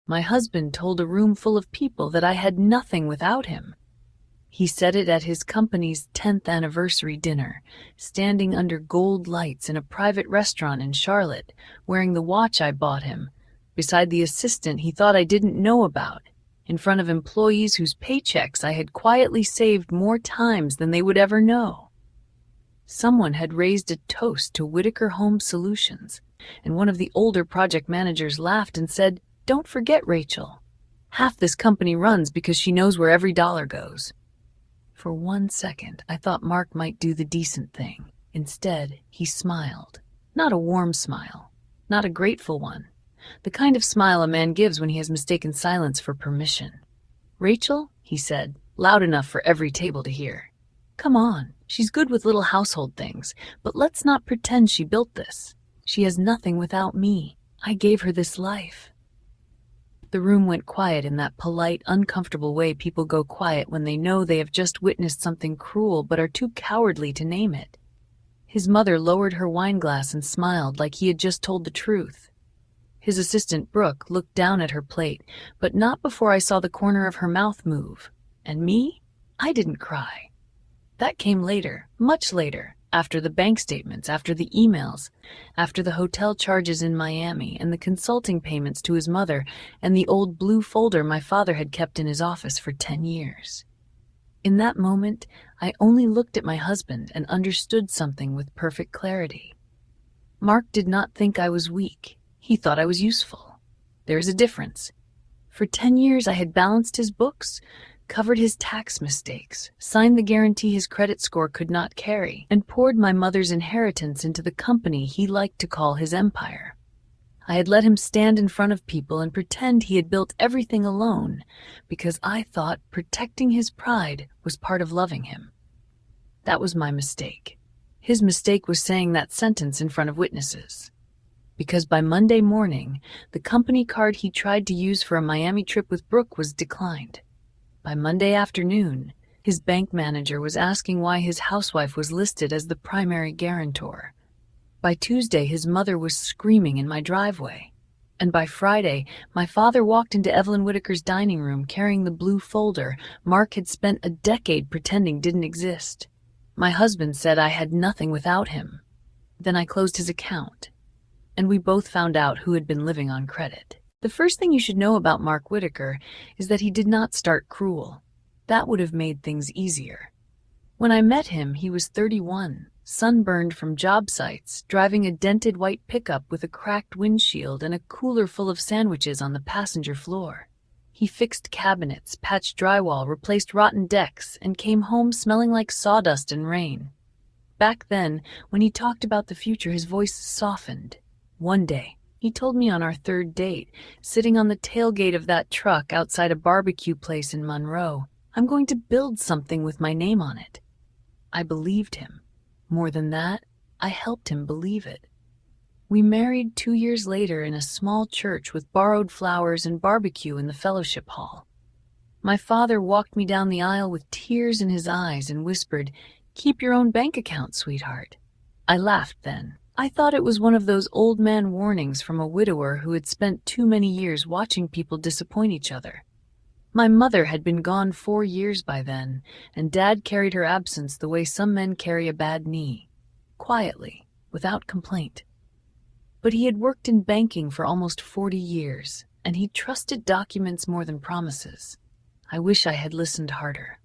My husband told a room full of people that I had nothing without him. He said it at his company's 10th anniversary dinner, standing under gold lights in a private restaurant in Charlotte, wearing the watch I bought him, beside the assistant he thought I didn't know about, in front of employees whose paychecks I had quietly saved more times than they would ever know. Someone had raised a toast to Whitaker Home Solutions, and one of the older project managers laughed and said, "Don't forget Rachel. Half this company runs because she knows where every dollar goes." For 1 second, I thought Mark might do the decent thing. Instead, he smiled. Not a warm smile. Not a grateful one. The kind of smile a man gives when he has mistaken silence for permission. "Rachel," he said, loud enough for every table to hear. "Come on. She's good with little household things, but let's not pretend she built this. She has nothing without me. I gave her this life." The room went quiet in that polite, uncomfortable way people go quiet when they know they have just witnessed something cruel but are too cowardly to name it. His mother lowered her wineglass and smiled like he had just told the truth. His assistant, Brooke, looked down at her plate, but not before I saw the corner of her mouth move. And me? I didn't cry. That came later, much later, after the bank statements, after the emails, after the hotel charges in Miami and the consulting payments to his mother and the old blue folder my father had kept in his office for 10 years. In that moment, I only looked at my husband and understood something with perfect clarity. Mark did not think I was weak. He thought I was useful. There is a difference. For 10 years I had balanced his books, covered his tax mistakes, signed the guarantee his credit score could not carry, and poured my mother's inheritance into the company he liked to call his empire. I had let him stand in front of people and pretend he had built everything alone, because I thought protecting his pride was part of loving him. That was my mistake. His mistake was saying that sentence in front of witnesses. Because by Monday morning, the company card he tried to use for a Miami trip with Brooke was declined. By Monday afternoon, his bank manager was asking why his housewife was listed as the primary guarantor. By Tuesday, his mother was screaming in my driveway. And by Friday, my father walked into Evelyn Whitaker's dining room carrying the blue folder Mark had spent a decade pretending didn't exist. My husband said I had nothing without him. Then I closed his account, and we both found out who had been living on credit. The first thing you should know about Mark Whitaker is that he did not start cruel. That would have made things easier. When I met him, he was 31, sunburned from job sites, driving a dented white pickup with a cracked windshield and a cooler full of sandwiches on the passenger floor. He fixed cabinets, patched drywall, replaced rotten decks, and came home smelling like sawdust and rain. Back then, when he talked about the future, his voice softened. One day, he told me on our third date, sitting on the tailgate of that truck outside a barbecue place in Monroe, "I'm going to build something with my name on it." I believed him. More than that, I helped him believe it. We married 2 years later in a small church with borrowed flowers and barbecue in the fellowship hall. My father walked me down the aisle with tears in his eyes and whispered, "Keep your own bank account, sweetheart." I laughed then. I thought it was one of those old man warnings from a widower who had spent too many years watching people disappoint each other. My mother had been gone 4 years by then, and Dad carried her absence the way some men carry a bad knee, quietly, without complaint. But he had worked in banking for almost 40 years, and he trusted documents more than promises. I wish I had listened harder.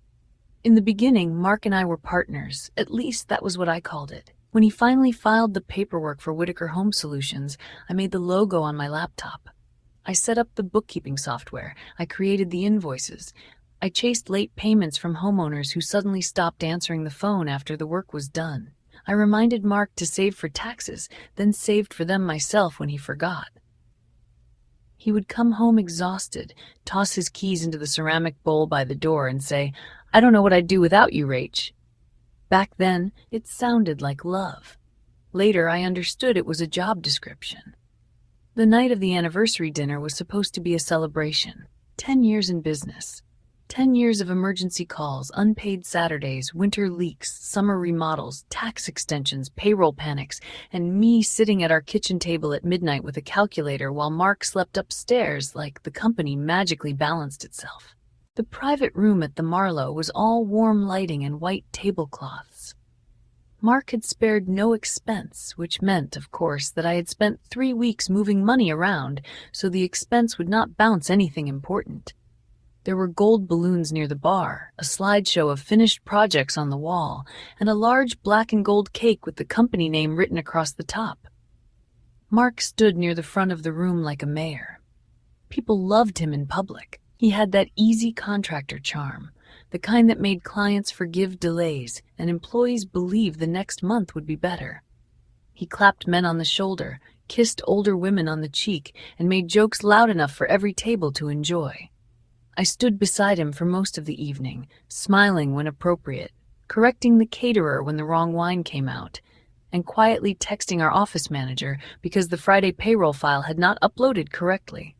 In the beginning, Mark and I were partners, at least that was what I called it. When he finally filed the paperwork for Whitaker Home Solutions, I made the logo on my laptop. I set up the bookkeeping software. I created the invoices. I chased late payments from homeowners who suddenly stopped answering the phone after the work was done. I reminded Mark to save for taxes, then saved for them myself when he forgot. He would come home exhausted, toss his keys into the ceramic bowl by the door and say, "I don't know what I'd do without you, Rach." Back then, it sounded like love. Later, I understood it was a job description. The night of the anniversary dinner was supposed to be a celebration. 10 years in business. 10 years of emergency calls, unpaid Saturdays, winter leaks, summer remodels, tax extensions, payroll panics, and me sitting at our kitchen table at midnight with a calculator while Mark slept upstairs like the company magically balanced itself. The private room at the Marlowe was all warm lighting and white tablecloths. Mark had spared no expense, which meant, of course, that I had spent 3 weeks moving money around, so the expense would not bounce anything important. There were gold balloons near the bar, a slideshow of finished projects on the wall, and a large black and gold cake with the company name written across the top. Mark stood near the front of the room like a mayor. People loved him in public. He had that easy contractor charm, the kind that made clients forgive delays and employees believe the next month would be better. He clapped men on the shoulder, kissed older women on the cheek, and made jokes loud enough for every table to enjoy. I stood beside him for most of the evening, smiling when appropriate, correcting the caterer when the wrong wine came out, and quietly texting our office manager because the Friday payroll file had not uploaded correctly.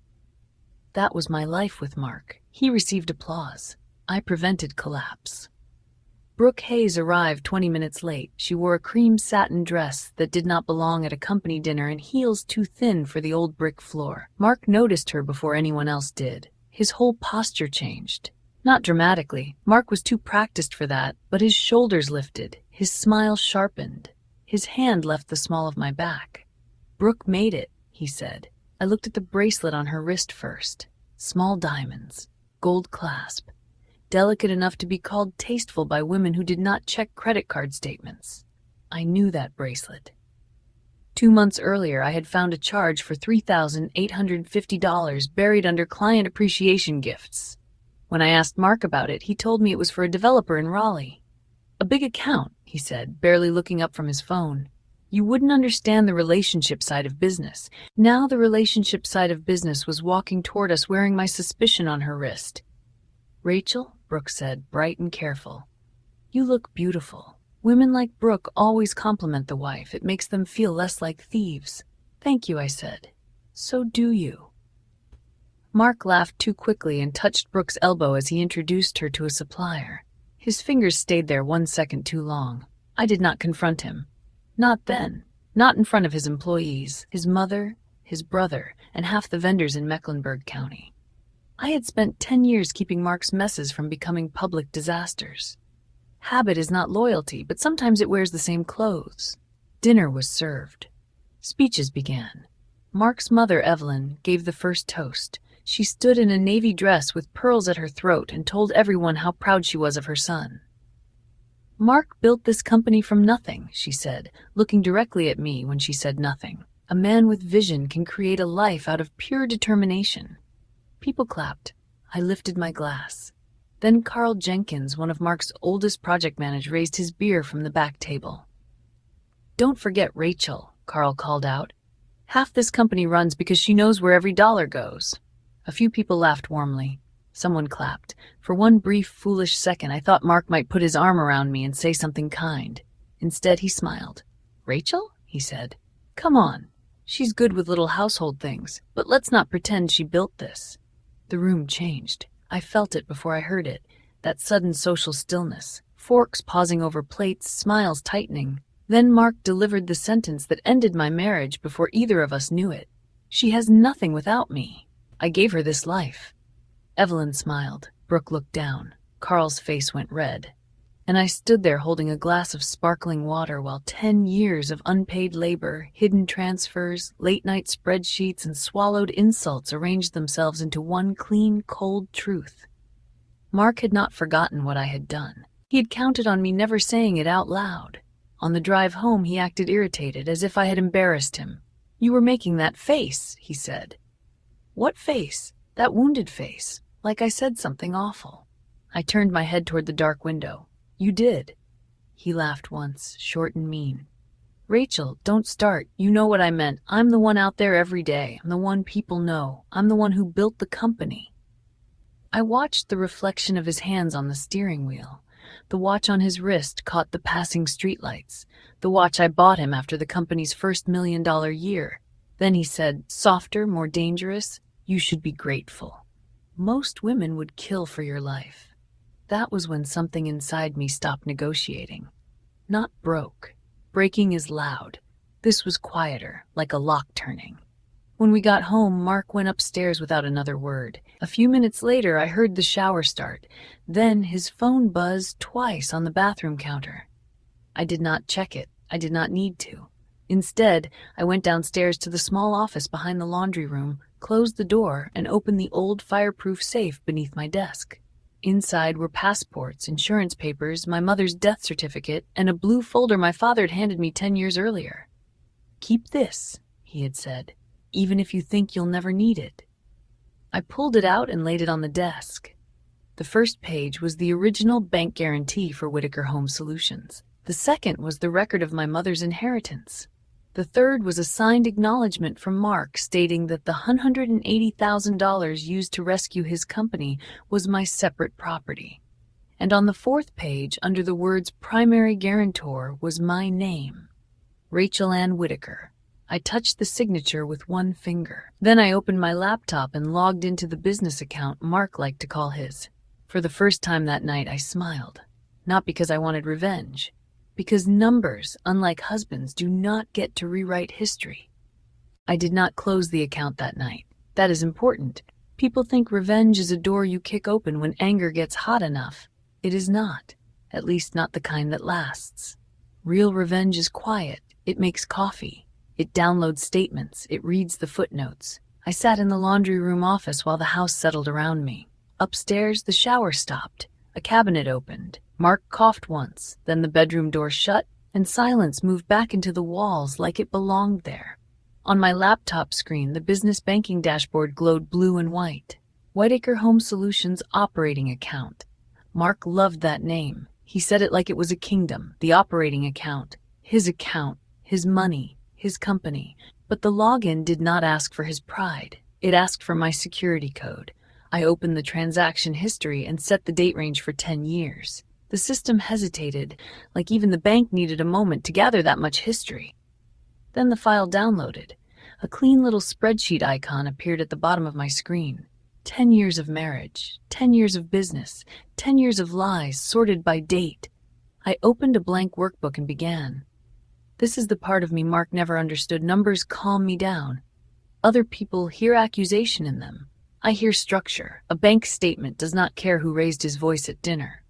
That was my life with Mark. He received applause. I prevented collapse. Brooke Hayes arrived 20 minutes late. She wore a cream satin dress that did not belong at a company dinner and heels too thin for the old brick floor. Mark noticed her before anyone else did. His whole posture changed. Not dramatically. Mark was too practiced for that, but his shoulders lifted, his smile sharpened. His hand left the small of my back. "Brooke made it," he said. I looked at the bracelet on her wrist first. Small diamonds, gold clasp, delicate enough to be called tasteful by women who did not check credit card statements. I knew that bracelet. 2 months earlier, I had found a charge for $3,850 buried under client appreciation gifts. When I asked Mark about it, he told me it was for a developer in Raleigh. "A big account," he said, barely looking up from his phone. "You wouldn't understand the relationship side of business." Now the relationship side of business was walking toward us wearing my suspicion on her wrist. "Rachel," Brooke said, bright and careful, "you look beautiful. Women like Brooke always compliment the wife. It makes them feel less like thieves." "Thank you," I said. "So do you." Mark laughed too quickly and touched Brooke's elbow as he introduced her to a supplier. His fingers stayed there 1 second too long. I did not confront him. Not then. Not in front of his employees, his mother, his brother, and half the vendors in Mecklenburg County. I had spent 10 years keeping Mark's messes from becoming public disasters. Habit is not loyalty, but sometimes it wears the same clothes. Dinner was served. Speeches began. Mark's mother, Evelyn, gave the first toast. She stood in a navy dress with pearls at her throat and told everyone how proud she was of her son. "Mark built this company from nothing," she said, looking directly at me when she said nothing. "A man with vision can create a life out of pure determination." People clapped. I lifted my glass. Then Carl Jenkins, one of Mark's oldest project managers, raised his beer from the back table. "Don't forget Rachel," Carl called out. "Half this company runs because she knows where every dollar goes." A few people laughed warmly. Someone clapped. For one brief, foolish second, I thought Mark might put his arm around me and say something kind. Instead, he smiled. "Rachel?" he said. "Come on. She's good with little household things, but let's not pretend she built this." The room changed. I felt it before I heard it, that sudden social stillness, forks pausing over plates, smiles tightening. Then Mark delivered the sentence that ended my marriage before either of us knew it. "She has nothing without me. I gave her this life." Evelyn smiled. Brooke looked down. Carl's face went red. And I stood there holding a glass of sparkling water while 10 years of unpaid labor, hidden transfers, late-night spreadsheets, and swallowed insults arranged themselves into one clean, cold truth. Mark had not forgotten what I had done. He had counted on me never saying it out loud. On the drive home, he acted irritated, as if I had embarrassed him. "You were making that face," he said. "What face?" "That wounded face, like I said something awful." I turned my head toward the dark window. "You did." He laughed once, short and mean. "Rachel, don't start. You know what I meant. I'm the one out there every day. I'm the one people know. I'm the one who built the company." I watched the reflection of his hands on the steering wheel. The watch on his wrist caught the passing streetlights. The watch I bought him after the company's first $1 million year. Then he said, softer, more dangerous, "You should be grateful." Most women would kill for your life. That was when something inside me stopped negotiating. Not broke. Breaking is loud. This was quieter, like a lock turning. When we got home, Mark went upstairs without another word. A few minutes later, I heard the shower start. Then his phone buzzed twice on the bathroom counter. I did not check it. I did not need to. Instead, I went downstairs to the small office behind the laundry room, closed the door, and opened the old fireproof safe beneath my desk. Inside were passports, insurance papers, my mother's death certificate, and a blue folder my father had handed me 10 years earlier. "Keep this," he had said, "even if you think you'll never need it." I pulled it out and laid it on the desk. The first page was the original bank guarantee for Whitaker Home Solutions. The second was the record of my mother's inheritance. The third was a signed acknowledgement from Mark stating that the $180,000 used to rescue his company was my separate property. And on the fourth page, under the words primary guarantor, was my name, Rachel Ann Whitaker. I touched the signature with one finger. Then I opened my laptop and logged into the business account Mark liked to call his. For the first time that night, I smiled. Not because I wanted revenge. Because numbers, unlike husbands, do not get to rewrite history. I did not close the account that night. That is important. People think revenge is a door you kick open when anger gets hot enough. It is not. At least not the kind that lasts. Real revenge is quiet. It makes coffee. It downloads statements. It reads the footnotes. I sat in the laundry room office while the house settled around me. Upstairs, the shower stopped. A cabinet opened. Mark coughed once, then the bedroom door shut, and silence moved back into the walls like it belonged there. On my laptop screen, the business banking dashboard glowed blue and white. Whitaker Home Solutions operating account. Mark loved that name. He said it like it was a kingdom, the operating account. His money, his company. But the login did not ask for his pride. It asked for my security code. I opened the transaction history and set the date range for 10 years. The system hesitated, like even the bank needed a moment to gather that much history. Then the file downloaded. A clean little spreadsheet icon appeared at the bottom of my screen. 10 years of marriage, 10 years of business, 10 years of lies, sorted by date. I opened a blank workbook and began. This is the part of me Mark never understood. Numbers calm me down. Other people hear accusation in them. I hear structure. A bank statement does not care who raised his voice at dinner.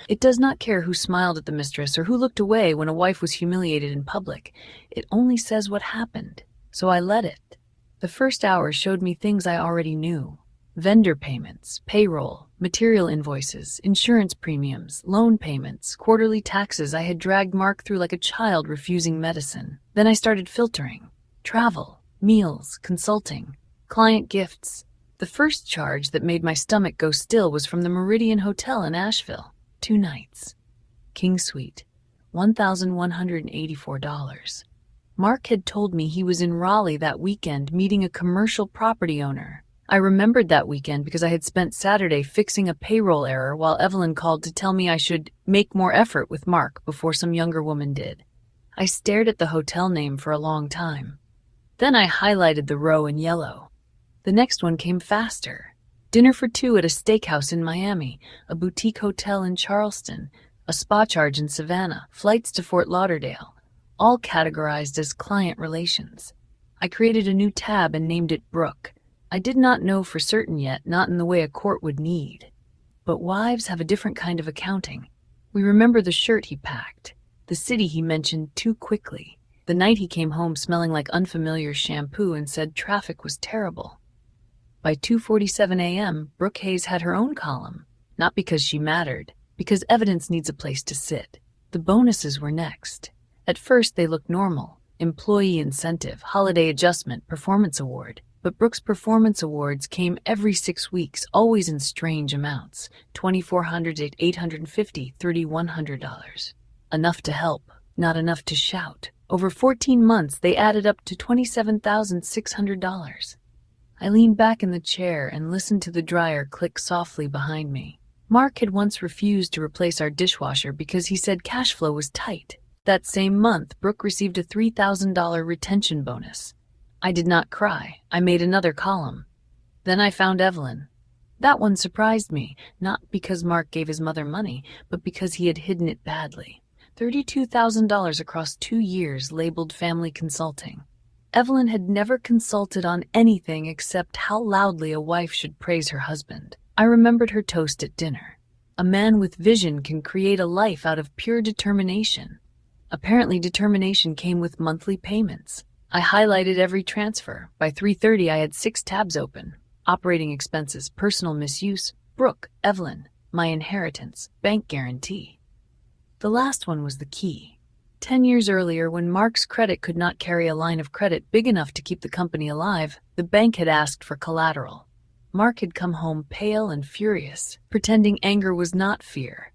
It does not care who smiled at the mistress or who looked away when a wife was humiliated in public. It only says what happened. So I let it. The first hour showed me things I already knew. Vendor payments, payroll, material invoices, insurance premiums, loan payments, quarterly taxes. I had dragged Mark through like a child refusing medicine. Then I started filtering. Travel, meals, consulting, client gifts. The first charge that made my stomach go still was from the Meridian Hotel in Asheville. 2 nights. King Suite, $1,184. Mark had told me he was in Raleigh that weekend meeting a commercial property owner. I remembered that weekend because I had spent Saturday fixing a payroll error while Evelyn called to tell me I should make more effort with Mark before some younger woman did. I stared at the hotel name for a long time. Then I highlighted the row in yellow. The next one came faster. Dinner for 2 at a steakhouse in Miami, a boutique hotel in Charleston, a spa charge in Savannah, flights to Fort Lauderdale, all categorized as client relations. I created a new tab and named it Brooke. I did not know for certain yet, not in the way a court would need. But wives have a different kind of accounting. We remember the shirt he packed, the city he mentioned too quickly, the night he came home smelling like unfamiliar shampoo and said traffic was terrible. By 2:47 a.m., Brooke Hayes had her own column, not because she mattered, because evidence needs a place to sit. The bonuses were next. At first, they looked normal. Employee incentive, holiday adjustment, performance award. But Brooke's performance awards came every 6 weeks, always in strange amounts. $2,400, $850, $3,100. Enough to help, not enough to shout. Over 14 months, they added up to $27,600. I leaned back in the chair and listened to the dryer click softly behind me. Mark had once refused to replace our dishwasher because he said cash flow was tight. That same month, Brooke received a $3,000 retention bonus. I did not cry. I made another column. Then I found Evelyn. That one surprised me, not because Mark gave his mother money, but because he had hidden it badly. $32,000 across 2 years, labeled family consulting. Evelyn had never consulted on anything except how loudly a wife should praise her husband. I remembered her toast at dinner. A man with vision can create a life out of pure determination. Apparently, determination came with monthly payments. I highlighted every transfer. By 3:30, I had 6 tabs open. Operating expenses, personal misuse, Brooke, Evelyn, my inheritance, bank guarantee. The last one was the key. 10 years earlier, when Mark's credit could not carry a line of credit big enough to keep the company alive, the bank had asked for collateral. Mark had come home pale and furious, pretending anger was not fear.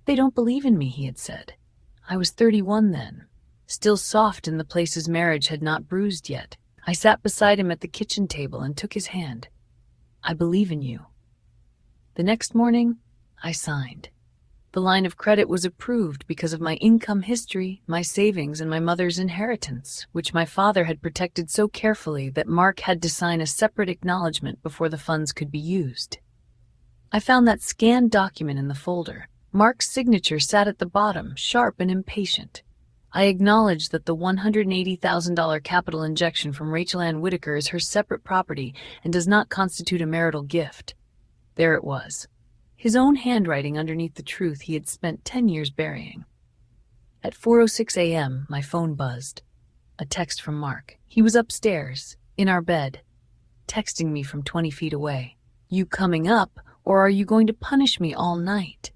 "They don't believe in me," he had said. I was 31 then, still soft in the places marriage had not bruised yet. I sat beside him at the kitchen table and took his hand. "I believe in you." The next morning, I signed. The line of credit was approved because of my income history, my savings, and my mother's inheritance, which my father had protected so carefully that Mark had to sign a separate acknowledgement before the funds could be used. I found that scanned document in the folder. Mark's signature sat at the bottom, sharp and impatient. I acknowledged that the $180,000 capital injection from Rachel Ann Whitaker is her separate property and does not constitute a marital gift. There it was, his own handwriting underneath the truth he had spent 10 years burying. At 4:06 a.m., my phone buzzed. A text from Mark. He was upstairs, in our bed, texting me from 20 feet away. "You coming up, or are you going to punish me all night?"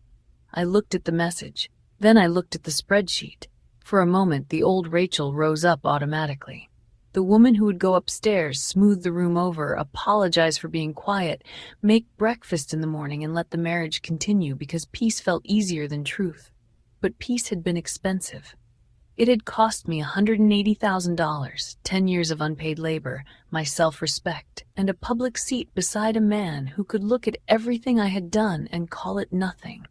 I looked at the message. Then I looked at the spreadsheet. For a moment, the old Rachel rose up automatically. The woman who would go upstairs, smooth the room over, apologize for being quiet, make breakfast in the morning, and let the marriage continue because peace felt easier than truth. But peace had been expensive. It had cost me $180,000, 10 years of unpaid labor, my self-respect, and a public seat beside a man who could look at everything I had done and call it nothing.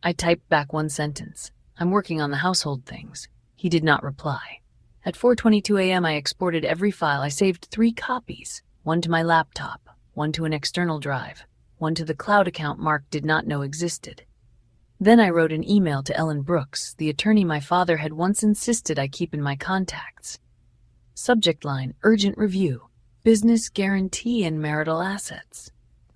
I typed back one sentence. "I'm working on the household things." He did not reply. At 4:22 a.m. I exported every file. I saved 3 copies, one to my laptop, one to an external drive, one to the cloud account Mark did not know existed. Then I wrote an email to Ellen Brooks, the attorney my father had once insisted I keep in my contacts. Subject line, urgent review, business guarantee and marital assets.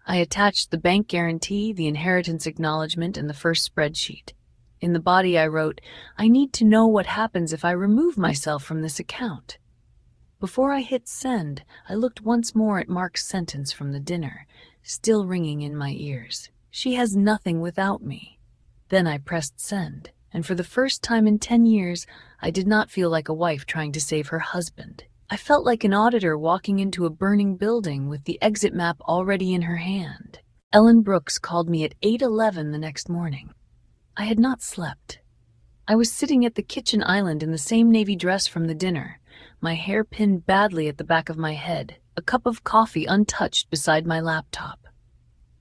I attached the bank guarantee, the inheritance acknowledgement, and the first spreadsheet. In the body I wrote, "I need to know what happens if I remove myself from this account." Before I hit send, I looked once more at Mark's sentence from the dinner, still ringing in my ears. "She has nothing without me." Then I pressed send, and for the first time in 10 years, I did not feel like a wife trying to save her husband. I felt like an auditor walking into a burning building with the exit map already in her hand. Ellen Brooks called me at 8:11 the next morning. I had not slept. I was sitting at the kitchen island in the same navy dress from the dinner, my hair pinned badly at the back of my head, a cup of coffee untouched beside my laptop.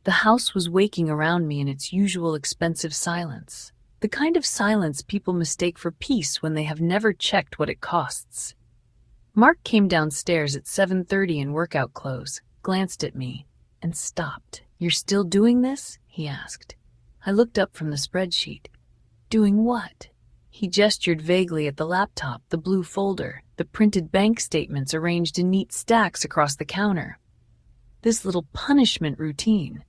The house was waking around me in its usual expensive silence, the kind of silence people mistake for peace when they have never checked what it costs. Mark came downstairs at 7:30 in workout clothes, glanced at me, and stopped. "You're still doing this?" he asked. I looked up from the spreadsheet. "Doing what?" He gestured vaguely at the laptop, the blue folder, the printed bank statements arranged in neat stacks across the counter. "This little punishment routine,"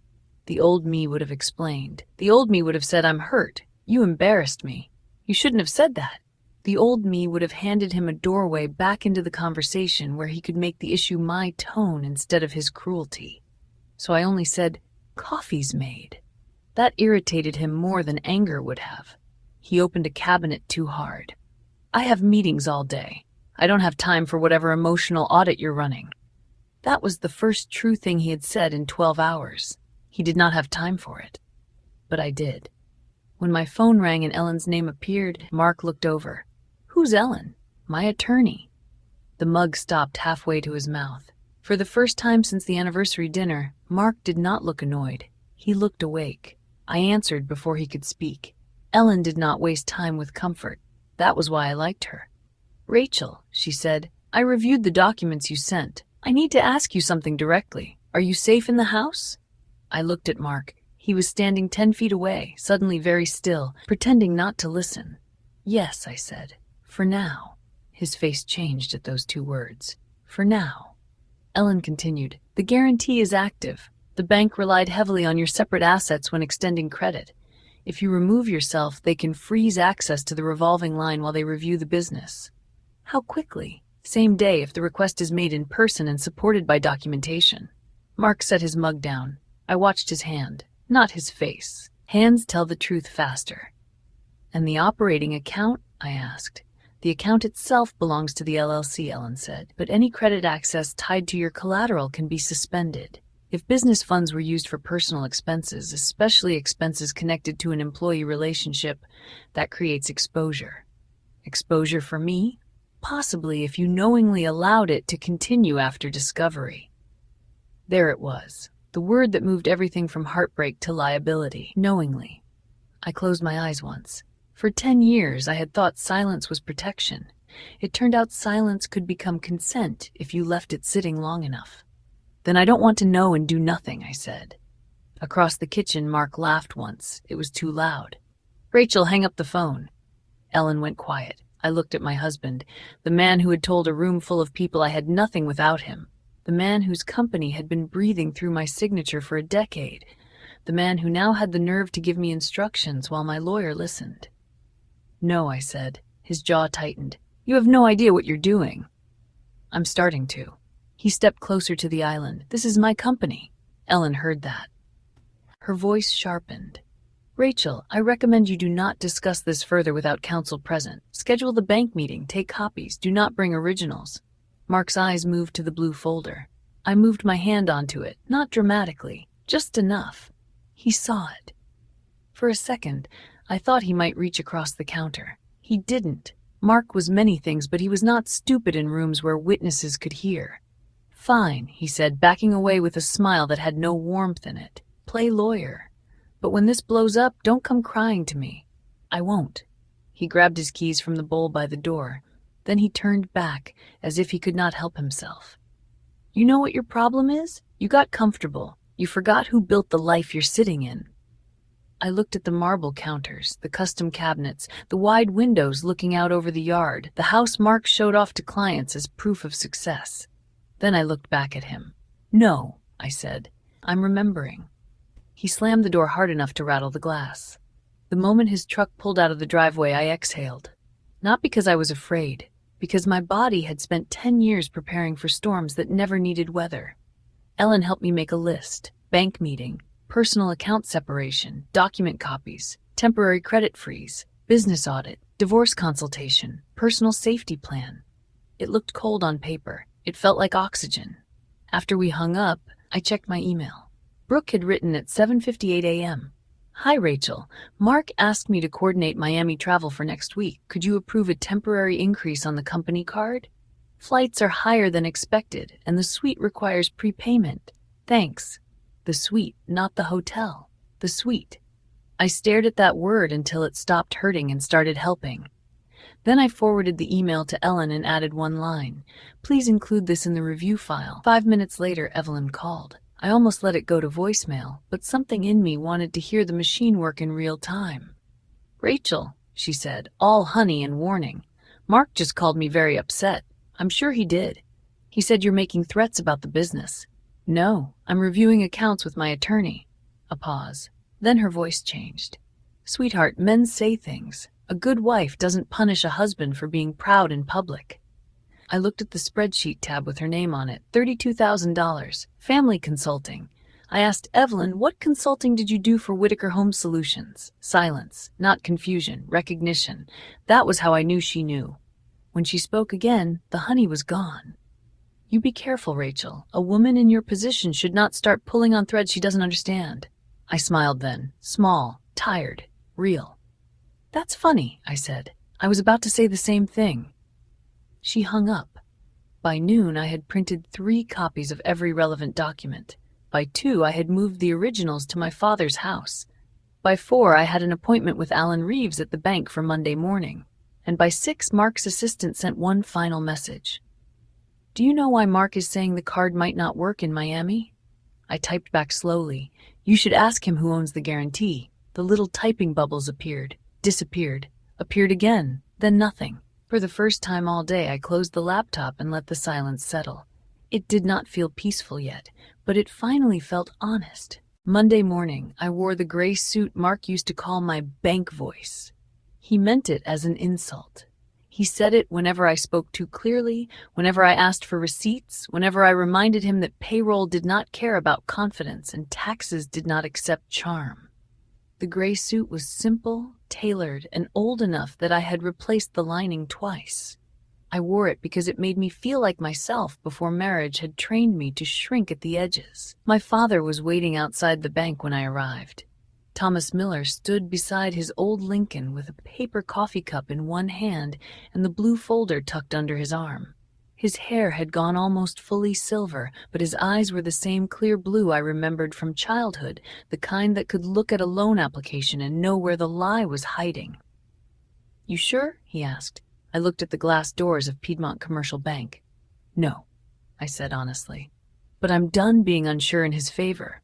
the old me would have explained. The old me would have said, "I'm hurt. You embarrassed me. You shouldn't have said that." The old me would have handed him a doorway back into the conversation where he could make the issue my tone instead of his cruelty. So I only said, "Coffee's made." That irritated him more than anger would have. He opened a cabinet too hard. "I have meetings all day. I don't have time for whatever emotional audit you're running." That was the first true thing he had said in 12 hours. He did not have time for it. But I did. When my phone rang and Ellen's name appeared, Mark looked over. "Who's Ellen?" "My attorney." The mug stopped halfway to his mouth. For the first time since the anniversary dinner, Mark did not look annoyed. He looked awake. I answered before he could speak. Ellen did not waste time with comfort. That was why I liked her. "Rachel," she said, "I reviewed the documents you sent. I need to ask you something directly. Are you safe in the house?" I looked at Mark. He was standing 10 feet away, suddenly very still, pretending not to listen. Yes, I said. For now. His face changed at those two words. For now. Ellen continued. The guarantee is active. The bank relied heavily on your separate assets when extending credit. If you remove yourself, they can freeze access to the revolving line while they review the business. How quickly? Same day if the request is made in person and supported by documentation. Mark set his mug down. I watched his hand, not his face. Hands tell the truth faster. And the operating account? I asked. The account itself belongs to the LLC, Ellen said, but any credit access tied to your collateral can be suspended. If business funds were used for personal expenses, especially expenses connected to an employee relationship, that creates exposure. Exposure for me? Possibly if you knowingly allowed it to continue after discovery. There it was, the word that moved everything from heartbreak to liability. Knowingly. I closed my eyes once. For 10 years, I had thought silence was protection. It turned out silence could become consent if you left it sitting long enough. Then I don't want to know and do nothing, I said. Across the kitchen, Mark laughed once. It was too loud. Rachel, hang up the phone. Ellen went quiet. I looked at my husband, the man who had told a room full of people I had nothing without him, the man whose company had been breathing through my signature for a decade, the man who now had the nerve to give me instructions while my lawyer listened. No, I said. His jaw tightened. You have no idea what you're doing. I'm starting to. He stepped closer to the island. This is my company. Ellen heard that. Her voice sharpened. Rachel, I recommend you do not discuss this further without counsel present. Schedule the bank meeting, take copies, do not bring originals. Mark's eyes moved to the blue folder. I moved my hand onto it, not dramatically, just enough. He saw it. For a second, I thought he might reach across the counter. He didn't. Mark was many things, but he was not stupid in rooms where witnesses could hear. Fine, he said, backing away with a smile that had no warmth in it. Play lawyer. But when this blows up, don't come crying to me. I won't. He grabbed his keys from the bowl by the door. Then he turned back, as if he could not help himself. You know what your problem is? You got comfortable. You forgot who built the life you're sitting in. I looked at the marble counters, the custom cabinets, the wide windows looking out over the yard, the house Mark showed off to clients as proof of success. Then I looked back at him. No, I said. I'm remembering. He slammed the door hard enough to rattle the glass. The moment his truck pulled out of the driveway, I exhaled. Not because I was afraid, because my body had spent 10 years preparing for storms that never needed weather. Ellen helped me make a list. Bank meeting, personal account separation, document copies, temporary credit freeze, business audit, divorce consultation, personal safety plan. It looked cold on paper. It felt like oxygen. After we hung up, I checked my email. Brooke had written at 7:58 a.m. Hi, Rachel. Mark asked me to coordinate Miami travel for next week. Could you approve a temporary increase on the company card? Flights are higher than expected, and the suite requires prepayment. Thanks. The suite, not the hotel. The suite. I stared at that word until it stopped hurting and started helping. Then I forwarded the email to Ellen and added one line. Please include this in the review file. 5 minutes later, Evelyn called. I almost let it go to voicemail, but something in me wanted to hear the machine work in real time. Rachel, she said, all honey and warning. Mark just called me very upset. I'm sure he did. He said you're making threats about the business. No, I'm reviewing accounts with my attorney. A pause. Then her voice changed. Sweetheart, men say things. A good wife doesn't punish a husband for being proud in public. I looked at the spreadsheet tab with her name on it. $32,000. Family consulting. I asked Evelyn, what consulting did you do for Whitaker Home Solutions? Silence, not confusion, recognition. That was how I knew she knew. When she spoke again, the honey was gone. You be careful, Rachel. A woman in your position should not start pulling on threads she doesn't understand. I smiled then. Small, tired, real. That's funny, I said. I was about to say the same thing. She hung up. By noon, I had printed 3 copies of every relevant document. By 2, I had moved the originals to my father's house. By 4, I had an appointment with Alan Reeves at the bank for Monday morning. And by 6, Mark's assistant sent one final message. Do you know why Mark is saying the card might not work in Miami? I typed back slowly. You should ask him who owns the guarantee. The little typing bubbles appeared, disappeared, appeared again, then nothing. For the first time all day, I closed the laptop and let the silence settle. It did not feel peaceful yet, but it finally felt honest. Monday morning, I wore the gray suit Mark used to call my bank voice. He meant it as an insult. He said it whenever I spoke too clearly, whenever I asked for receipts, whenever I reminded him that payroll did not care about confidence and taxes did not accept charm. The gray suit was simple, tailored, and old enough that I had replaced the lining twice. I wore it because it made me feel like myself before marriage had trained me to shrink at the edges. My father was waiting outside the bank when I arrived. Thomas Miller stood beside his old Lincoln with a paper coffee cup in one hand and the blue folder tucked under his arm. His hair had gone almost fully silver, but his eyes were the same clear blue I remembered from childhood, the kind that could look at a loan application and know where the lie was hiding. "You sure?" he asked. I looked at the glass doors of Piedmont Commercial Bank. "No," I said honestly. "But I'm done being unsure in his favor."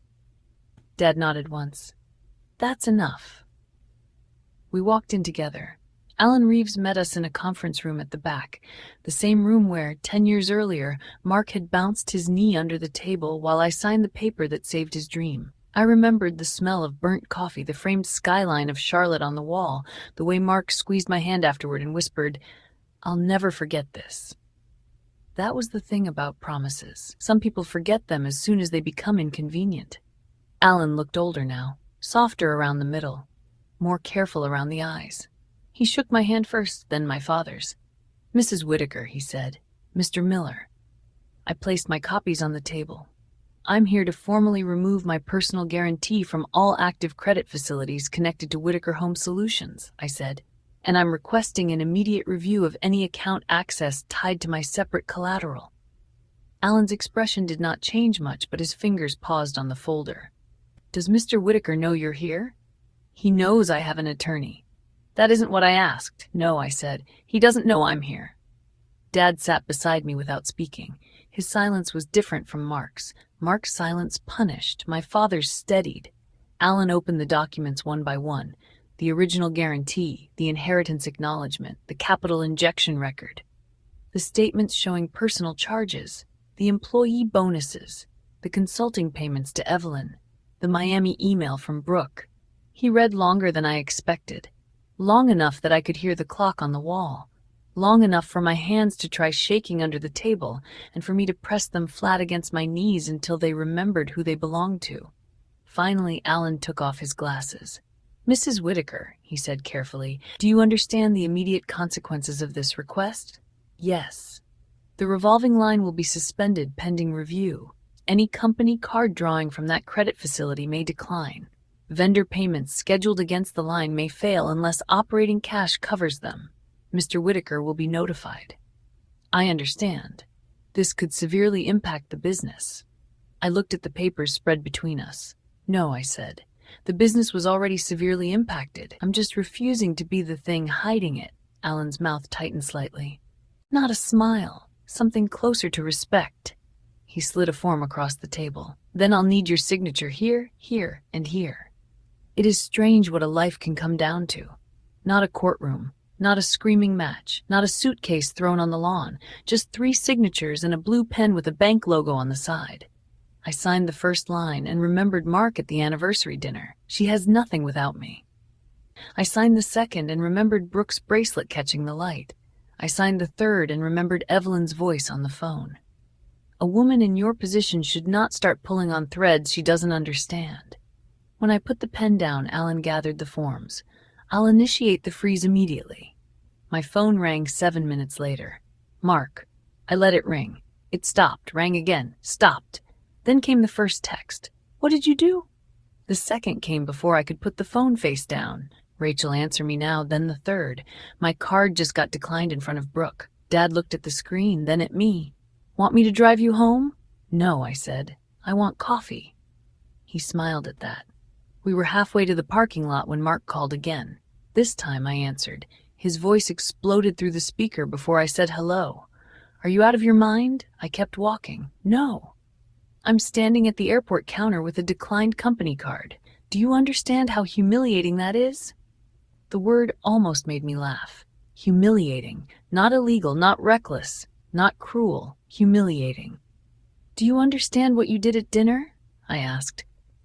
Dad nodded once. "That's enough." We walked in together. Alan Reeves met us in a conference room at the back, the same room where, 10 years earlier, Mark had bounced his knee under the table while I signed the paper that saved his dream. I remembered the smell of burnt coffee, the framed skyline of Charlotte on the wall, the way Mark squeezed my hand afterward and whispered, "I'll never forget this." That was the thing about promises. Some people forget them as soon as they become inconvenient. Alan looked older now. Softer around the middle, more careful around the eyes. He shook my hand first, then my father's. "Mrs. Whitaker," he said. "Mr. Miller." I placed my copies on the table. "I'm here to formally remove my personal guarantee from all active credit facilities connected to Whitaker Home Solutions," I said, "and I'm requesting an immediate review of any account access tied to my separate collateral." Alan's expression did not change much, but his fingers paused on the folder. "Does Mr. Whitaker know you're here?" "He knows I have an attorney." "That isn't what I asked." "No," I said. "He doesn't know I'm here." Dad sat beside me without speaking. His silence was different from Mark's. Mark's silence punished. My father's steadied. Alan opened the documents one by one. The original guarantee, the inheritance acknowledgement, the capital injection record. The statements showing personal charges, the employee bonuses, the consulting payments to Evelyn, the Miami email from Brooke. He read longer than I expected. Long enough that I could hear the clock on the wall. Long enough for my hands to try shaking under the table and for me to press them flat against my knees until they remembered who they belonged to. Finally, Alan took off his glasses. "Mrs. Whitaker," he said carefully, "do you understand the immediate consequences of this request?" "Yes." "The revolving line will be suspended pending review. Any company card drawing from that credit facility may decline. Vendor payments scheduled against the line may fail unless operating cash covers them. Mr. Whitaker will be notified." "I understand. This could severely impact the business." I looked at the papers spread between us. "No," I said. "The business was already severely impacted. I'm just refusing to be the thing hiding it." Alan's mouth tightened slightly. "Not a smile. Something closer to respect." He slid a form across the table. "Then I'll need your signature here, here, and here." It is strange what a life can come down to. Not a courtroom, not a screaming match, not a suitcase thrown on the lawn, just 3 signatures and a blue pen with a bank logo on the side. I signed the first line and remembered Mark at the anniversary dinner. "She has nothing without me." I signed the second and remembered Brooke's bracelet catching the light. I signed the third and remembered Evelyn's voice on the phone. A woman in your position should not start pulling on threads she doesn't understand. When I put the pen down, Alan gathered the forms. "I'll initiate the freeze immediately." My phone rang 7 minutes later. "Mark." I let it ring. It stopped, rang again, stopped. Then came the first text. "What did you do?" The second came before I could put the phone face down. "Rachel, answer me now." Then the third. "My card just got declined in front of Brooke." Dad looked at the screen, then at me. "Want me to drive you home?" "No," I said. "I want coffee." He smiled at that. We were halfway to the parking lot when Mark called again. This time I answered. His voice exploded through the speaker before I said hello. "Are you out of your mind?" I kept walking. "No." I'm standing at the airport counter with a declined company card. Do you understand how humiliating that is? The word almost made me laugh. Humiliating. Not illegal, not reckless, not cruel. Humiliating. Do you understand what you did at dinner? I asked.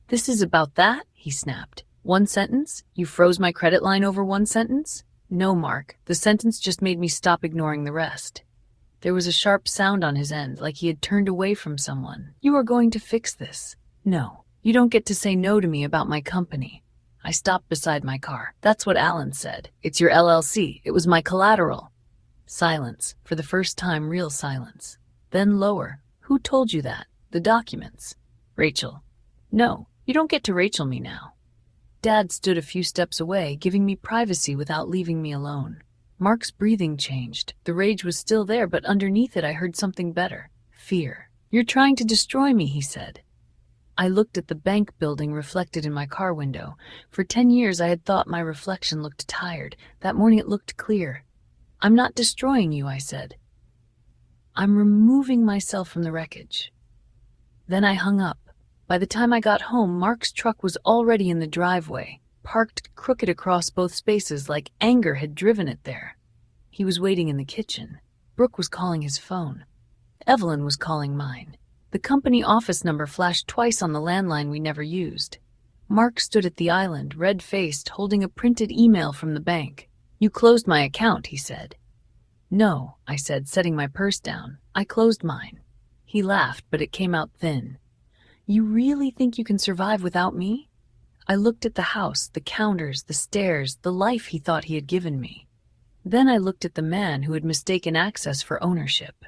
This is about that? He snapped. One sentence? You froze my credit line over one sentence? No, Mark. The sentence just made me stop ignoring the rest. There was a sharp sound on his end, like he had turned away from someone. You are going to fix this. No, you don't get to say no to me about my company. I stopped beside my car. That's what Alan said. It's your LLC. It was my collateral. Silence. For the first time, real silence. Then lower. Who told you that? The documents. Rachel. No, you don't get to Rachel me now. Dad stood a few steps away, giving me privacy without leaving me alone. Mark's breathing changed. The rage was still there, but underneath it I heard something better. Fear. You're trying to destroy me, he said. I looked at the bank building reflected in my car window. For 10 years I had thought my reflection looked tired. That morning it looked clear. I'm not destroying you, I said. I'm removing myself from the wreckage. Then I hung up. By the time I got home, Mark's truck was already in the driveway, parked crooked across both spaces like anger had driven it there. He was waiting in the kitchen. Brooke was calling his phone. Evelyn was calling mine. The company office number flashed twice on the landline we never used. Mark stood at the island, red-faced, holding a printed email from the bank. You closed my account, he said. No, I said, setting my purse down. I closed mine. He laughed, but it came out thin. You really think you can survive without me? I looked at the house, the counters, the stairs, the life he thought he had given me. Then I looked at the man who had mistaken access for ownership.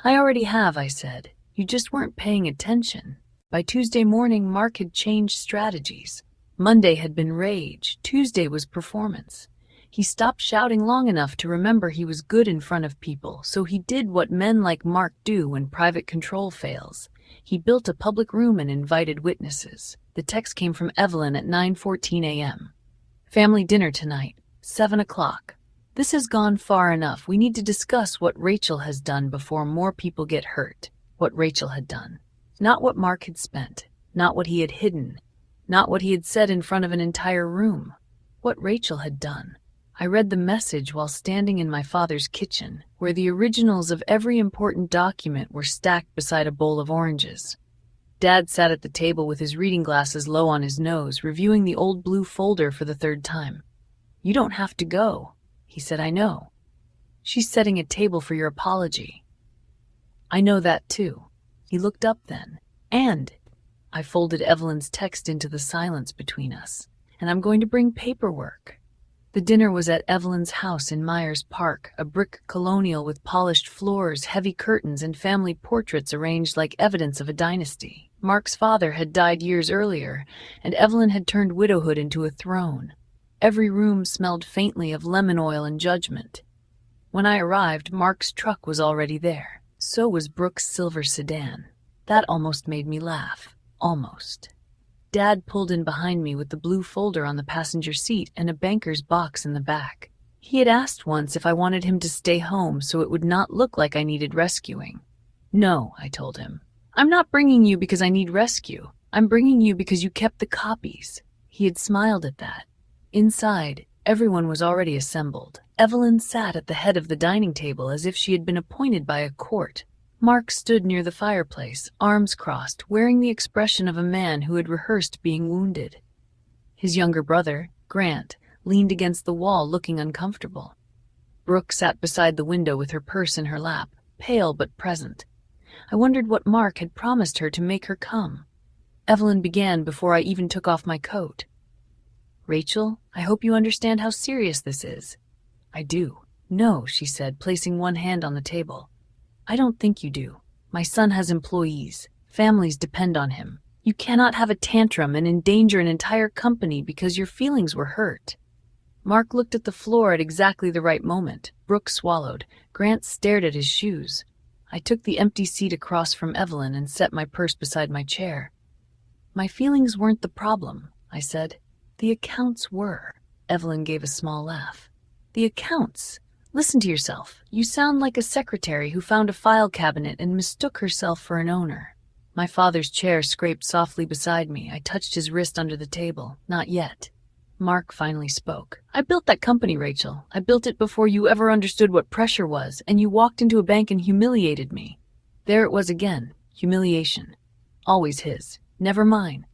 I already have, I said. You just weren't paying attention. By Tuesday morning, Mark had changed strategies. Monday had been rage. Tuesday was performance. He stopped shouting long enough to remember he was good in front of people, so he did what men like Mark do when private control fails. He built a public room and invited witnesses. The text came from Evelyn at 9:14 a.m. Family dinner tonight, 7 o'clock. This has gone far enough. We need to discuss what Rachel has done before more people get hurt. What Rachel had done. Not what Mark had spent. Not what he had hidden. Not what he had said in front of an entire room. What Rachel had done. I read the message while standing in my father's kitchen, where the originals of every important document were stacked beside a bowl of oranges. Dad sat at the table with his reading glasses low on his nose, reviewing the old blue folder for the third time. You don't have to go, he said. I know. She's setting a table for your apology. I know that too. He looked up then. And I folded Evelyn's text into the silence between us. And I'm going to bring paperwork. The dinner was at Evelyn's house in Myers Park, a brick colonial with polished floors, heavy curtains, and family portraits arranged like evidence of a dynasty. Mark's father had died years earlier, and Evelyn had turned widowhood into a throne. Every room smelled faintly of lemon oil and judgment. When I arrived, Mark's truck was already there. So was Brooke's silver sedan. That almost made me laugh. Almost. Dad pulled in behind me with the blue folder on the passenger seat and a banker's box in the back. He had asked once if I wanted him to stay home so it would not look like I needed rescuing. No, I told him. I'm not bringing you because I need rescue. I'm bringing you because you kept the copies. He had smiled at that. Inside, everyone was already assembled. Evelyn sat at the head of the dining table as if she had been appointed by a court. Mark stood near the fireplace, arms crossed, wearing the expression of a man who had rehearsed being wounded. His younger brother, Grant, leaned against the wall, looking uncomfortable. Brooke sat beside the window with her purse in her lap, pale but present. I wondered what Mark had promised her to make her come. Evelyn began before I even took off my coat. Rachel, I hope you understand how serious this is. I do. No, she said, placing one hand on the table. I don't think you do. My son has employees. Families depend on him. You cannot have a tantrum and endanger an entire company because your feelings were hurt. Mark looked at the floor at exactly the right moment. Brooke swallowed. Grant stared at his shoes. I took the empty seat across from Evelyn and set my purse beside my chair. My feelings weren't the problem, I said. The accounts were. Evelyn gave a small laugh. The accounts? Listen to yourself. You sound like a secretary who found a file cabinet and mistook herself for an owner. My father's chair scraped softly beside me. I touched his wrist under the table. Not yet. Mark finally spoke. I built that company, Rachel. I built it before you ever understood what pressure was, and you walked into a bank and humiliated me. There it was again. Humiliation. Always his. Never mine.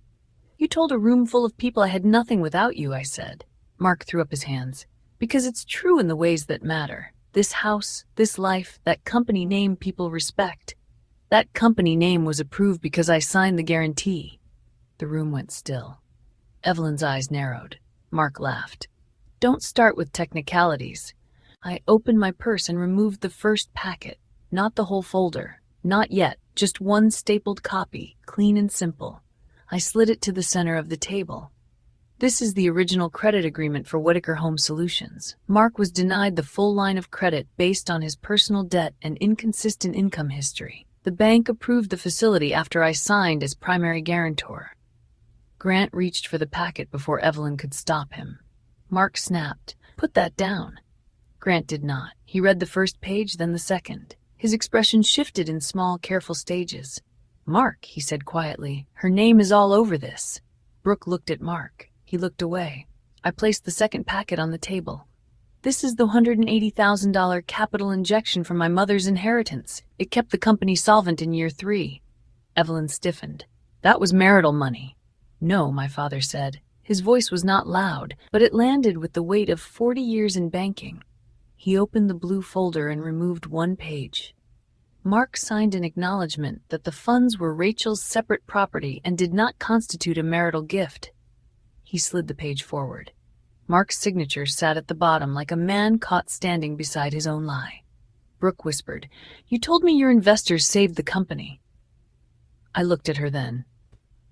You told a room full of people I had nothing without you, I said. Mark threw up his hands. Because it's true in the ways that matter. This house, this life, that company name people respect. That company name was approved because I signed the guarantee. The room went still. Evelyn's eyes narrowed. Mark laughed. Don't start with technicalities. I opened my purse and removed the first packet. Not the whole folder. Not yet. Just one stapled copy, clean and simple. I slid it to the center of the table. This is the original credit agreement for Whitaker Home Solutions. Mark was denied the full line of credit based on his personal debt and inconsistent income history. The bank approved the facility after I signed as primary guarantor. Grant reached for the packet before Evelyn could stop him. Mark snapped, "Put that down." Grant did not. He read the first page, then the second. His expression shifted in small, careful stages. "Mark," he said quietly, "her name is all over this." Brooke looked at Mark. He looked away. I placed the second packet on the table. "This is the $180,000 capital injection from my mother's inheritance. It kept the company solvent in year 3. Evelyn stiffened. "That was marital money." "No," my father said. His voice was not loud, but it landed with the weight of 40 years in banking. He opened the blue folder and removed one page. Mark signed an acknowledgement that the funds were Rachel's separate property and did not constitute a marital gift. He slid the page forward. Mark's signature sat at the bottom like a man caught standing beside his own lie. Brooke whispered, "You told me your investors saved the company." I looked at her then.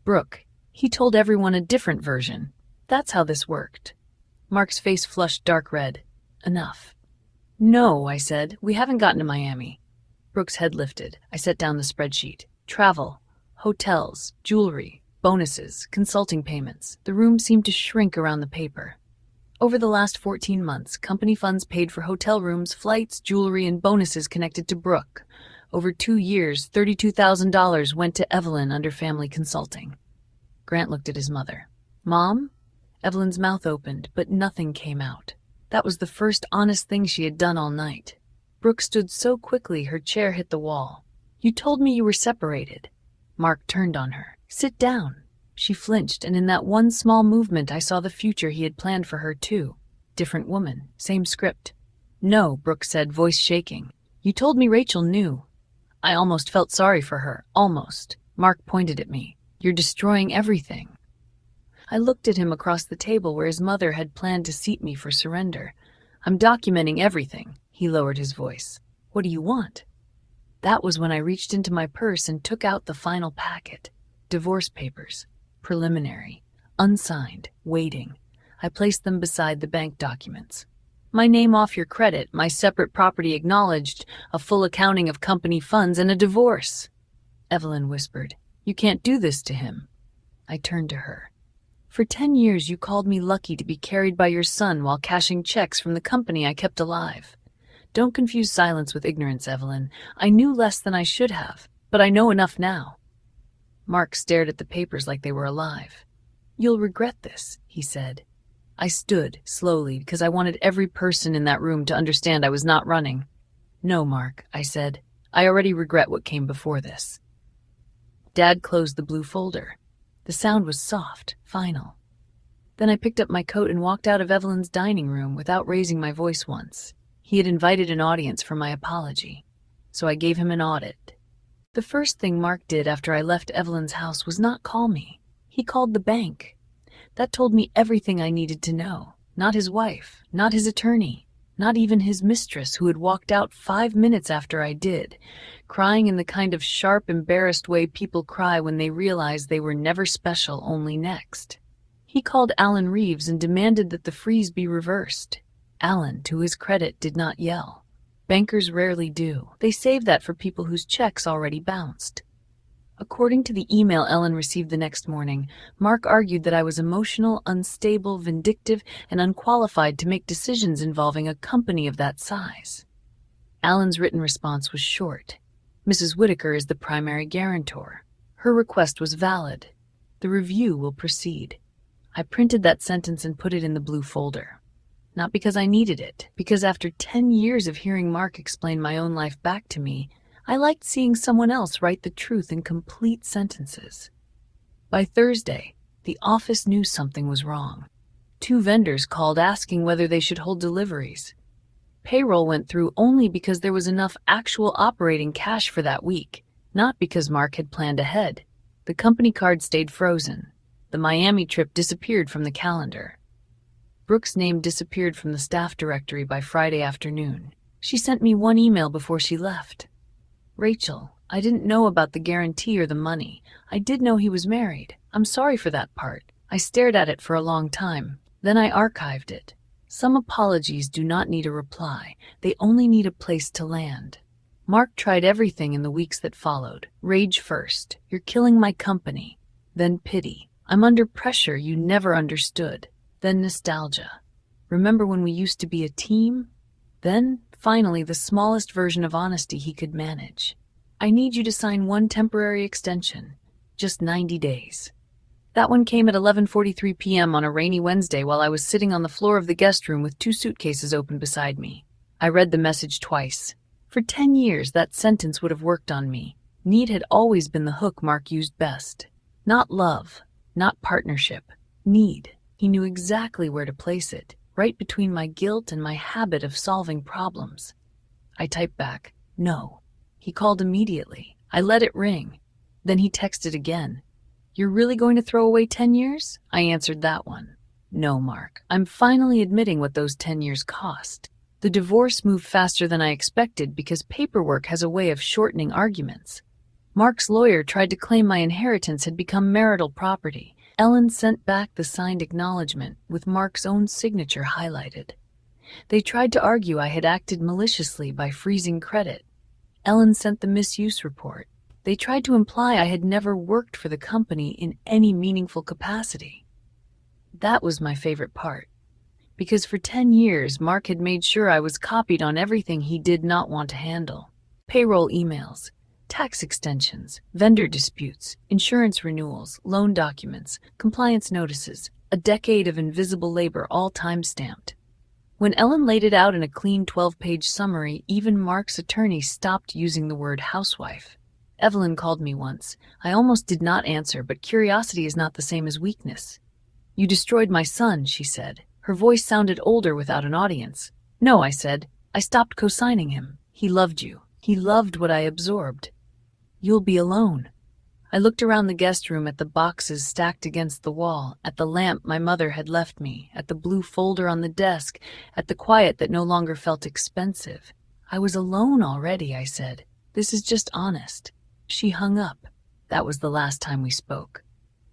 "Brooke, he told everyone a different version. That's how this worked." Mark's face flushed dark red. "Enough." "No," I said. "We haven't gotten to Miami." Brooke's head lifted. I set down the spreadsheet. Travel, hotels, jewelry, bonuses, consulting payments. The room seemed to shrink around the paper. Over the last 14 months, company funds paid for hotel rooms, flights, jewelry, and bonuses connected to Brooke. Over 2 years, $32,000 went to Evelyn under family consulting. Grant looked at his mother. "Mom?" Evelyn's mouth opened, but nothing came out. That was the first honest thing she had done all night. Brooke stood so quickly her chair hit the wall. "You told me you were separated." Mark turned on her. "Sit down." She flinched, and in that one small movement I saw the future he had planned for her too. Different woman, same script. "No," Brooke said, voice shaking. "You told me Rachel knew." I almost felt sorry for her. Almost. Mark pointed at me. "You're destroying everything." I looked at him across the table where his mother had planned to seat me for surrender. "I'm documenting everything." He lowered his voice. "What do you want?" That was when I reached into my purse and took out the final packet. Divorce papers. Preliminary. Unsigned. Waiting. I placed them beside the bank documents. "My name off your credit, my separate property acknowledged, a full accounting of company funds, and a divorce." Evelyn whispered, "You can't do this to him." I turned to her. "For 10 years you called me lucky to be carried by your son while cashing checks from the company I kept alive. Don't confuse silence with ignorance, Evelyn. I knew less than I should have, but I know enough now." Mark stared at the papers like they were alive. "You'll regret this," he said. I stood, slowly, because I wanted every person in that room to understand I was not running. "No, Mark," I said. "I already regret what came before this." Dad closed the blue folder. The sound was soft, final. Then I picked up my coat and walked out of Evelyn's dining room without raising my voice once. He had invited an audience for my apology, so I gave him an audit. The first thing Mark did after I left Evelyn's house was not call me. He called the bank. That told me everything I needed to know. Not his wife, not his attorney, not even his mistress, who had walked out 5 minutes after I did, crying in the kind of sharp, embarrassed way people cry when they realize they were never special, only next. He called Alan Reeves and demanded that the freeze be reversed. Alan, to his credit, did not yell. Bankers rarely do. They save that for people whose checks already bounced. According to the email Ellen received the next morning, Mark argued that I was emotional, unstable, vindictive, and unqualified to make decisions involving a company of that size. Alan's written response was short. "Mrs. Whitaker is the primary guarantor. Her request was valid. The review will proceed. I printed that sentence and put it in the blue folder. Not because I needed it, because after 10 years of hearing Mark explain my own life back to me, I liked seeing someone else write the truth in complete sentences. By Thursday, the office knew something was wrong. 2 vendors called asking whether they should hold deliveries. Payroll went through only because there was enough actual operating cash for that week, not because Mark had planned ahead. The company card stayed frozen. The Miami trip disappeared from the calendar. Brooke's name disappeared from the staff directory by Friday afternoon. She sent me one email before she left. "Rachel, I didn't know about the guarantee or the money. I did know he was married. I'm sorry for that part. I stared at it for a long time. Then I archived it. Some apologies do not need a reply. They only need a place to land." Mark tried everything in the weeks that followed. Rage first. "You're killing my company." Then pity. "I'm under pressure you never understood." Then nostalgia. "Remember when we used to be a team?" Then, finally, the smallest version of honesty he could manage. "I need you to sign one temporary extension. Just 90 days. That one came at 11:43 p.m. on a rainy Wednesday while I was sitting on the floor of the guest room with 2 suitcases open beside me. I read the message twice. For 10 years, that sentence would have worked on me. Need had always been the hook Mark used best. Not love, not partnership. Need. He knew exactly where to place it, right between my guilt and my habit of solving problems. I typed back, "No." He called immediately. I let it ring. Then he texted again. "You're really going to throw away 10 years? I answered that one. "No, Mark. I'm finally admitting what those 10 years cost." The divorce moved faster than I expected because paperwork has a way of shortening arguments. Mark's lawyer tried to claim my inheritance had become marital property. Ellen sent back the signed acknowledgement with Mark's own signature highlighted. They tried to argue I had acted maliciously by freezing credit. Ellen sent the misuse report. They tried to imply I had never worked for the company in any meaningful capacity. That was my favorite part, because for 10 years Mark had made sure I was copied on everything he did not want to handle. Payroll emails, tax extensions, vendor disputes, insurance renewals, loan documents, compliance notices, a decade of invisible labor, all time-stamped. When Ellen laid it out in a clean 12-page summary, even Mark's attorney stopped using the word housewife. Evelyn called me once. I almost did not answer, but curiosity is not the same as weakness. "You destroyed my son," she said. Her voice sounded older without an audience. "No," I said. "I stopped co-signing him. He loved you. He loved what I absorbed." "You'll be alone." I looked around the guest room at the boxes stacked against the wall, at the lamp my mother had left me, at the blue folder on the desk, at the quiet that no longer felt expensive. "I was alone already," I said. "This is just honest." She hung up. That was the last time we spoke.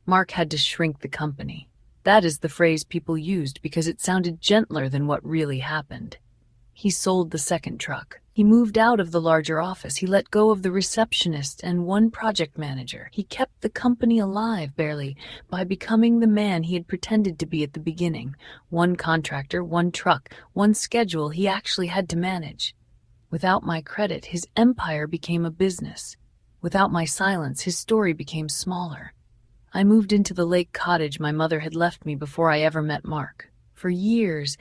Mark had to shrink the company. That is the phrase people used because it sounded gentler than what really happened. He sold the second truck. He moved out of the larger office. He let go of the receptionist and one project manager. He kept the company alive, barely, by becoming the man he had pretended to be at the beginning. One contractor, one truck, one schedule he actually had to manage. Without my credit, his empire became a business. Without my silence, his story became smaller. I moved into the lake cottage my mother had left me before I ever met Mark. For years,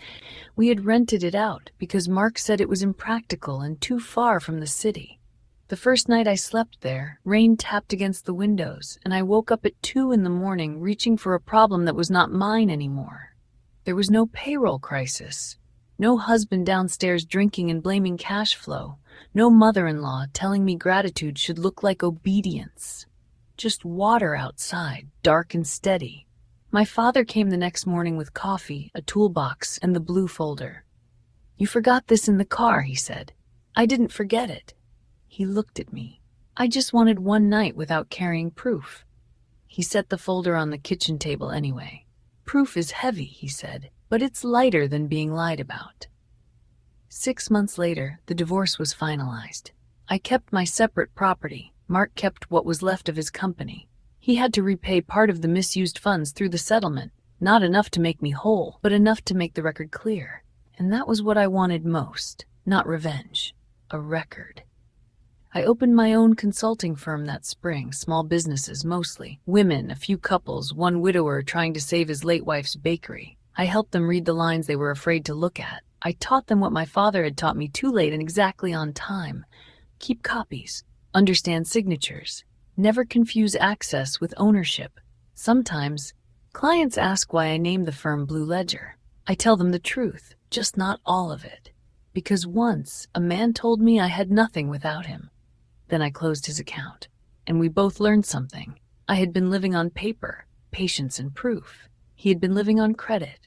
we had rented it out because Mark said it was impractical and too far from the city. The first night I slept there, rain tapped against the windows, and I woke up at 2 a.m. reaching for a problem that was not mine anymore. There was no payroll crisis, no husband downstairs drinking and blaming cash flow, no mother-in-law telling me gratitude should look like obedience. Just water outside, dark and steady. My father came the next morning with coffee, a toolbox, and the blue folder. "You forgot this in the car," he said. I didn't forget it. He looked at me. I just wanted one night without carrying proof. He set the folder on the kitchen table anyway. "Proof is heavy," he said, "but it's lighter than being lied about." 6 months later, the divorce was finalized. I kept my separate property. Mark kept what was left of his company. He had to repay part of the misused funds through the settlement, not enough to make me whole, but enough to make the record clear. And that was what I wanted most, not revenge, a record. I opened my own consulting firm that spring, small businesses mostly. Women, a few couples, one widower trying to save his late wife's bakery. I helped them read the lines they were afraid to look at. I taught them what my father had taught me too late and exactly on time. Keep copies. Understand signatures. Never confuse access with ownership. Sometimes, clients ask why I named the firm Blue Ledger. I tell them the truth, just not all of it. Because once, a man told me I had nothing without him. Then I closed his account, and we both learned something. I had been living on paper, patience and proof. He had been living on credit,